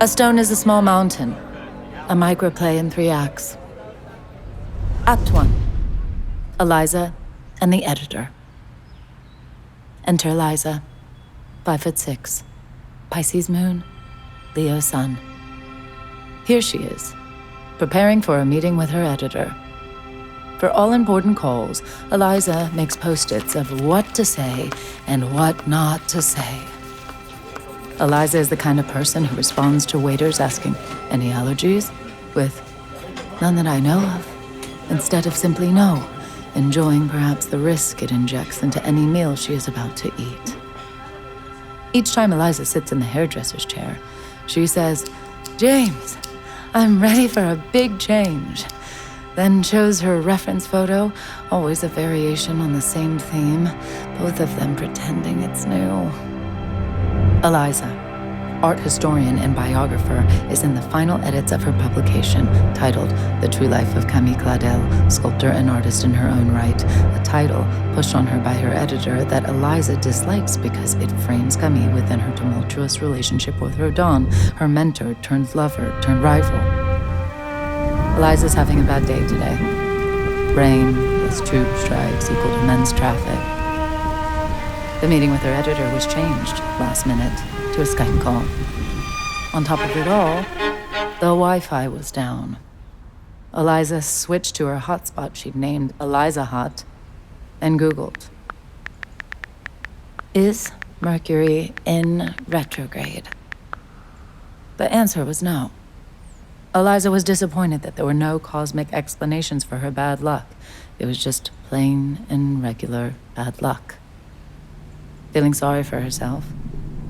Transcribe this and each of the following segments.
A stone is a small mountain. A microplay in 3 acts. Act 1. Aliza and the editor. Enter Aliza, 5'6", Pisces moon, Leo sun. Here she is, preparing for a meeting with her editor. For all important calls, Aliza makes post-its of what to say and what not to say. Aliza is the kind of person who responds to waiters asking, "Any allergies?" with, "None that I know of," instead of simply no, enjoying perhaps the risk it injects into any meal she is about to eat. Each time Aliza sits in the hairdresser's chair, she says, "James, I'm ready for a big change." Then shows her reference photo, always a variation on the same theme, both of them pretending it's new. Aliza, art historian and biographer, is in the final edits of her publication, titled The True Life of Camille Claudel, sculptor and artist in her own right, a title pushed on her by her editor that Aliza dislikes because it frames Camille within her tumultuous relationship with Rodin, her mentor turned lover turned rival. Aliza's having a bad day today. Rain plus tube strikes equal to men's traffic. The meeting with her editor was changed last minute to a Skype call. On top of it all, the Wi-Fi was down. Aliza switched to her hotspot she'd named Aliza Hot and Googled. Is Mercury in retrograde? The answer was no. Aliza was disappointed that there were no cosmic explanations for her bad luck. It was just plain and regular bad luck. Feeling sorry for herself,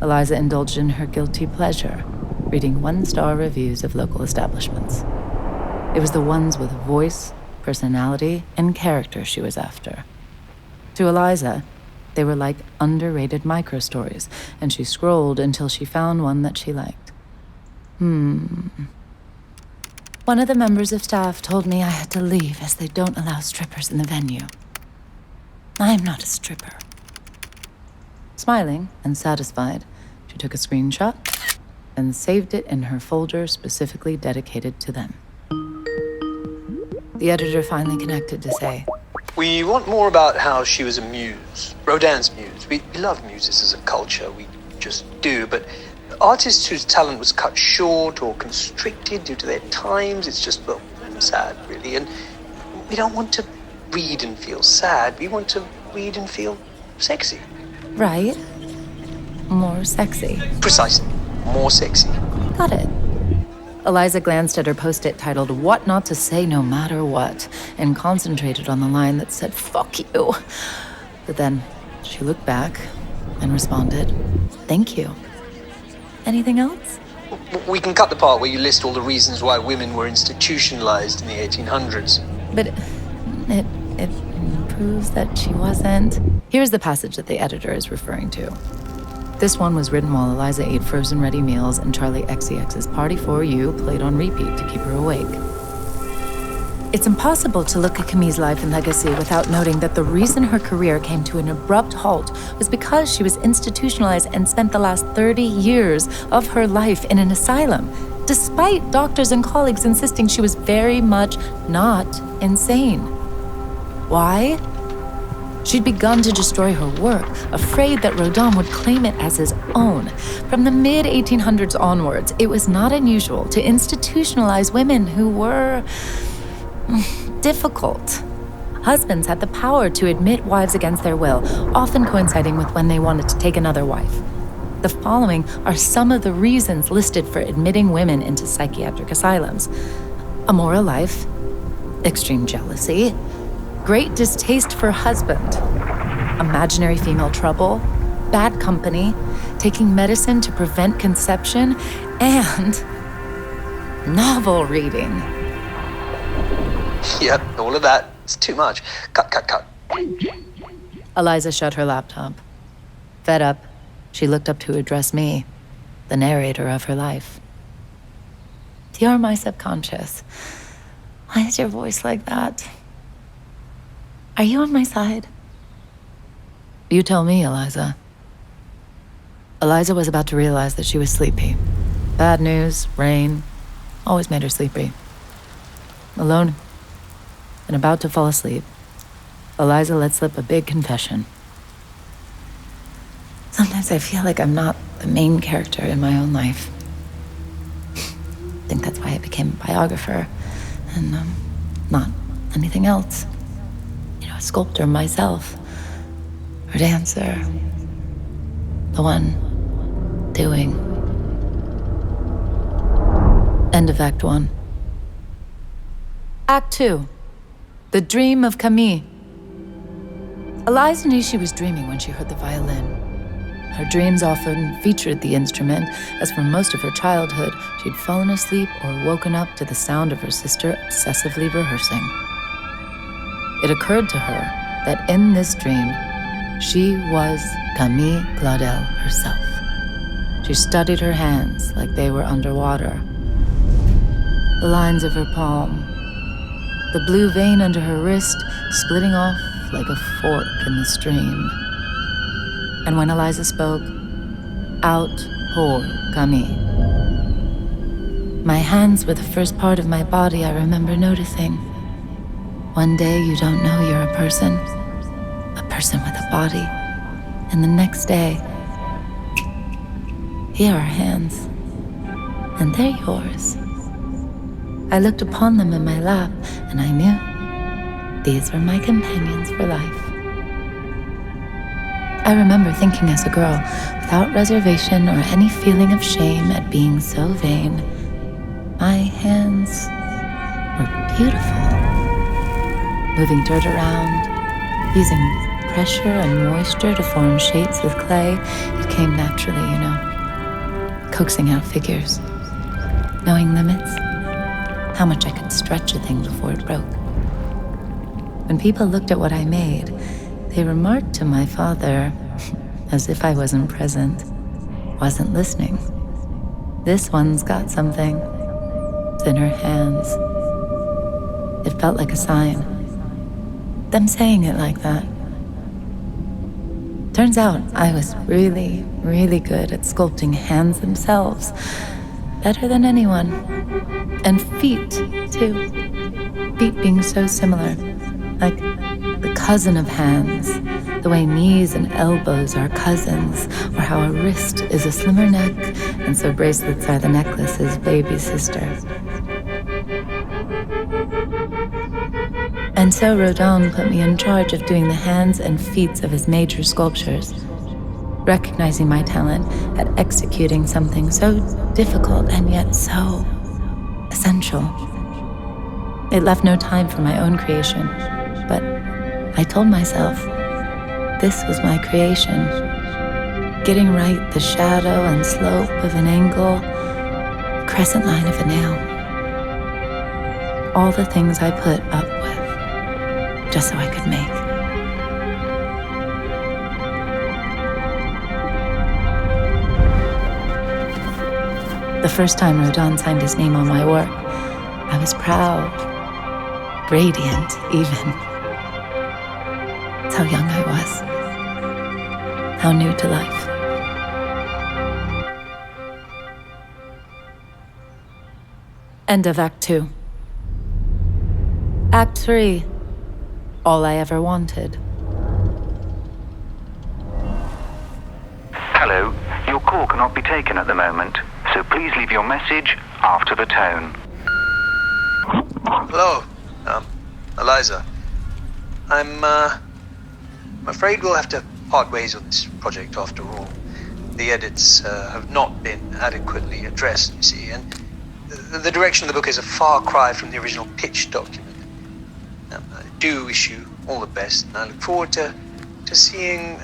Aliza indulged in her guilty pleasure, reading 1-star reviews of local establishments. It was the ones with voice, personality, and character she was after. To Aliza, they were like underrated micro-stories, and she scrolled until she found one that she liked. One of the members of staff told me I had to leave as they don't allow strippers in the venue. I'm not a stripper. Smiling and satisfied, she took a screenshot and saved it in her folder specifically dedicated to them. The editor finally connected to say, "We want more about how she was a muse, Rodin's muse. We love muses as a culture, we just do, but artists whose talent was cut short or constricted due to their times, it's just, well, sad, really. And we don't want to read and feel sad, we want to read and feel sexy." Right. More sexy. Precisely. More sexy. Got it. Aliza glanced at her post-it titled "What Not to Say No Matter What" and concentrated on the line that said "fuck you." But then she looked back and responded, "Thank you. Anything else?" We can cut the part where you list all the reasons why women were institutionalized in the 1800s. But it proves that she wasn't. Here's the passage that the editor is referring to. This one was written while Aliza ate frozen ready meals and Charlie XCX's Party For You played on repeat to keep her awake. It's impossible to look at Camille's life and legacy without noting that the reason her career came to an abrupt halt was because she was institutionalized and spent the last 30 years of her life in an asylum, despite doctors and colleagues insisting she was very much not insane. Why? She'd begun to destroy her work, afraid that Rodin would claim it as his own. From the mid-1800s onwards, it was not unusual to institutionalize women who were difficult. Husbands had the power to admit wives against their will, often coinciding with when they wanted to take another wife. The following are some of the reasons listed for admitting women into psychiatric asylums: immoral life, extreme jealousy, great distaste for husband, imaginary female trouble, bad company, taking medicine to prevent conception, and novel reading. Yep, all of that. It's too much. Cut. Aliza shut her laptop. Fed up, she looked up to address me, the narrator of her life. You're my subconscious. Why is your voice like that? Are you on my side? You tell me, Aliza. Aliza was about to realize that she was sleepy, Bad news, rain, always made her sleepy. Alone and about to fall asleep, Aliza let slip a big confession. Sometimes I feel like I'm not the main character in my own life. I think that's why I became a biographer and not anything else. A sculptor myself, or dancer, the one doing. End of Act 1. Act 2. The Dream of Camille. Aliza knew she was dreaming when she heard the violin. Her dreams often featured the instrument, as for most of her childhood, she'd fallen asleep or woken up to the sound of her sister obsessively rehearsing. It occurred to her that in this dream, she was Camille Claudel herself. She studied her hands like they were underwater. The lines of her palm, the blue vein under her wrist splitting off like a fork in the stream. And when Aliza spoke, out poured Camille. My hands were the first part of my body I remember noticing. One day you don't know you're a person with a body. And the next day, here are hands, and they're yours. I looked upon them in my lap, and I knew these were my companions for life. I remember thinking as a girl, without reservation or any feeling of shame at being so vain, my hands were beautiful. Moving dirt around, using pressure and moisture to form shapes with clay, it came naturally, Coaxing out figures, knowing limits, how much I could stretch a thing before it broke. When people looked at what I made, they remarked to my father, as if I wasn't present, wasn't listening. This one's got something. It's in her hands. It felt like a sign. Them saying it like that. Turns out I was really, really good at sculpting hands themselves. Better than anyone. And feet, too. Feet being so similar. Like the cousin of hands. The way knees and elbows are cousins. Or how a wrist is a slimmer neck, and so bracelets are the necklace's baby sister. And so Rodin put me in charge of doing the hands and feet of his major sculptures, recognizing my talent at executing something so difficult and yet so essential. It left no time for my own creation, but I told myself this was my creation. Getting right the shadow and slope of an angle, the crescent line of a nail. All the things I put up with, just so I could make. The first time Rodin signed his name on my work, I was proud, radiant even. That's how young I was, how new to life. End of Act 2. Act 3. All I ever wanted. Hello, your call cannot be taken at the moment, so please leave your message after the tone. Hello, Aliza. I'm afraid we'll have to part ways on this project after all. The edits have not been adequately addressed, you see, and the direction of the book is a far cry from the original pitch document. I do wish you all the best, and I look forward to seeing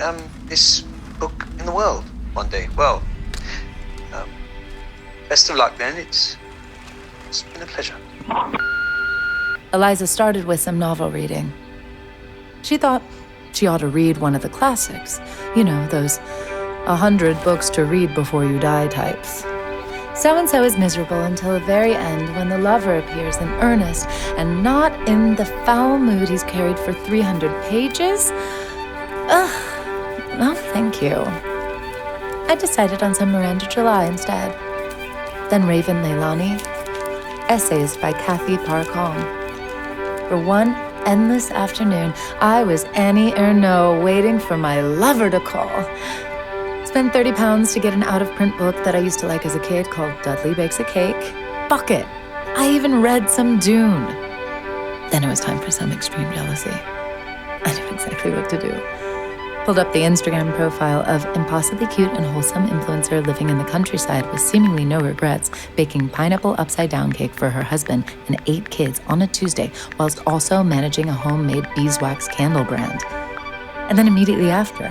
this book in the world one day. Well, best of luck then. It's been a pleasure. Aliza started with some novel reading. She thought she ought to read one of the classics. Those 100 books to read before you die types. So-and-so is miserable until the very end when the lover appears in earnest and not in the foul mood he's carried for 300 pages. Ugh, no thank you. I decided on some Miranda July instead. then Raven Leilani, essays by Kathy Parcom. For one endless afternoon, I was Annie Ernaux waiting for my lover to call. Spent 30 pounds to get an out-of-print book that I used to like as a kid called Dudley Bakes a Cake. Bucket. I even read some Dune. Then it was time for some extreme jealousy. I knew exactly what to do. Pulled up the Instagram profile of impossibly cute and wholesome influencer living in the countryside with seemingly no regrets, baking pineapple upside-down cake for her husband and 8 kids on a Tuesday, whilst also managing a homemade beeswax candle brand. And then immediately after,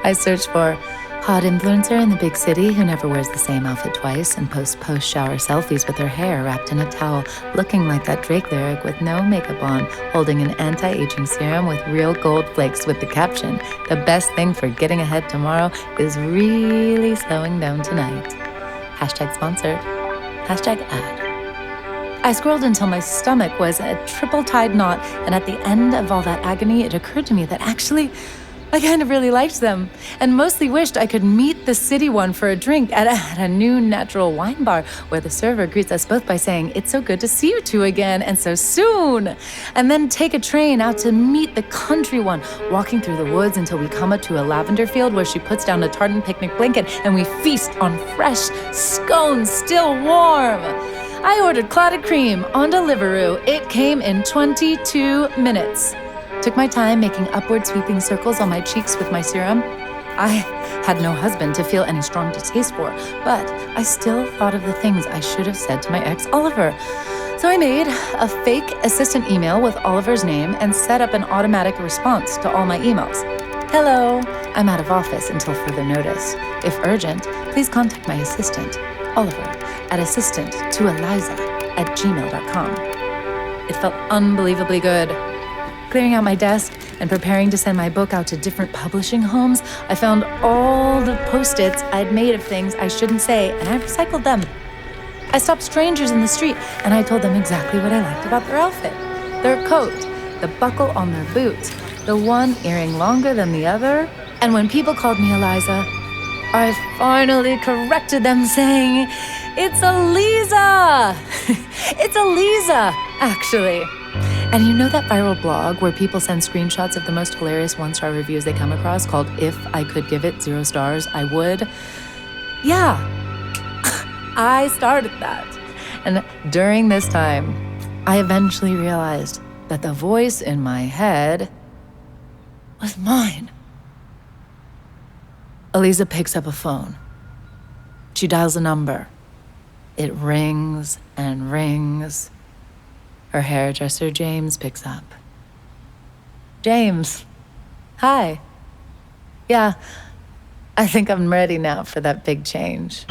I searched for hot influencer in the big city who never wears the same outfit twice and posts post-shower selfies with her hair wrapped in a towel, looking like that Drake lyric with no makeup on, holding an anti-aging serum with real gold flakes with the caption, "The best thing for getting ahead tomorrow is really slowing down tonight." Hashtag sponsored. Hashtag ad. I scrolled until my stomach was a triple-tied knot, and at the end of all that agony, it occurred to me that actually, I kind of really liked them, and mostly wished I could meet the city one for a drink at a new natural wine bar where the server greets us both by saying, "It's so good to see you two again, and so soon," and then take a train out to meet the country one, walking through the woods until we come up to a lavender field where she puts down a tartan picnic blanket and we feast on fresh scones still warm. I ordered clotted cream on Deliveroo. It came in 22 minutes. Took my time making upward sweeping circles on my cheeks with my serum. I had no husband to feel any strong distaste for, but I still thought of the things I should have said to my ex Oliver. So I made a fake assistant email with Oliver's name and set up an automatic response to all my emails. "Hello, I'm out of office until further notice. If urgent, please contact my assistant, Oliver, at assistant2eliza@gmail.com. It felt unbelievably good. Clearing out my desk and preparing to send my book out to different publishing homes, I found all the Post-its I'd made of things I shouldn't say, and I recycled them. I stopped strangers in the street, and I told them exactly what I liked about their outfit. Their coat, the buckle on their boot, the one earring longer than the other. And when people called me Aliza, I finally corrected them saying, "It's Aliza!" It's Aliza, actually. And you know that viral blog where people send screenshots of the most hilarious 1-star reviews they come across called "If I Could Give It 0 Stars, I Would"? Yeah, I started that. And during this time, I eventually realized that the voice in my head was mine. Aliza picks up a phone. She dials a number. It rings and rings. Her hairdresser, James, picks up. "James, hi. Yeah, I think I'm ready now for that big change."